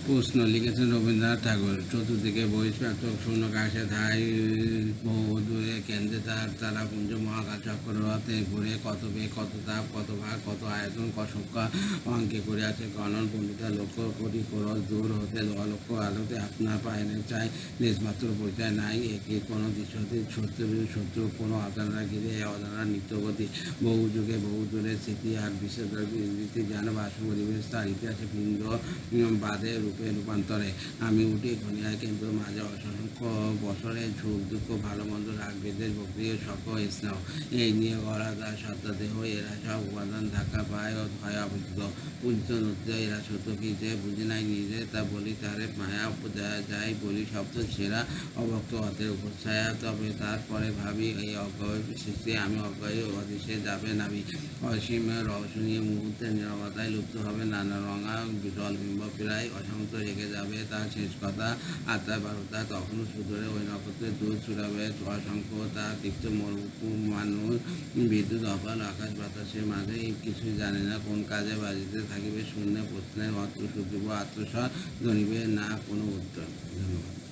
প্রশ্ন লিখেছেন রবীন্দ্রনাথ ঠাকুর। চতুর্দিকে বহিষ্পাতক শূন্যাকাশে ধাই বহু দূরে কেন্দ্রে তার তারাপুঞ্জ মহাকাশ চক্ররথে ঘুরে কত বেগ, কত তাপ, কত ভাগ, কত আয়তন, সংখ্যা অঙ্কে করিয়াছে গণন। পণ্ডিতা লক্ষ কোটি ক্রোশ দূর হতে অলক্ষ আলোতে আপনার পায়নে চাই, লেশমাত্র পরিচয় নাই। একই কোনো দৃশ্যতে শত্রু কোনো অজানা ঘিরে অজানা নিত্যগতি, বহু যুগে বহু দূরে স্মৃতি আর বিস্মৃতি যেন বাসু পরিবেশ, তার ইতিহাসে পিণ্ড বাদে রূপে রূপান্তরে। আমি উঠি ঘনিয়া কিন্তু মাঝে অসংখ্য বছরের সুখ দুঃখ, ভালো মন্দ, রাগ বিদ্বেষ, ভক্তি, শখ, স্নেহ, এই নিয়ে গড়া তার সত্তাদেহ, এরা সব উপাদান ধাক্কা পায় ও ভয় অবস্থিত পূজিত নৃত্য। এরা সত্য কি যে বুঝি নাই নিজে, তা বলি তারে মায়া যাই বলি শব্দ সেরা অভক্ত অতের উপচ্ছায়া। তবে তারপরে ভাবি এই অজ্ঞায় সৃষ্টি, আমি অজ্ঞায় অদৃশ্যে যাবে নামি। অসীম রহস্যনীয় মুহূর্তে নীরবতায় লুপ্ত হবে নানা রঙা জলবিম্ব, প্রায় অসংখ্য রেখে যাবে তার শেষ কথা। আটটা 12টা তখনও সুদূরে ওই নক্ষত্রের দূর ছুটাবে অসংখ্য তার তিক্ত মানুষ। বিদ্যুৎ অপাল আকাশ বাতাসের মাঝে কিছুই জানে না কোন কাজে বাজিতে থাকিবে। শূন্য প্রশ্নের অর্থ শুধিব আত্মস্বর, জানিবে না কোনো উত্তর। ধন্যবাদ।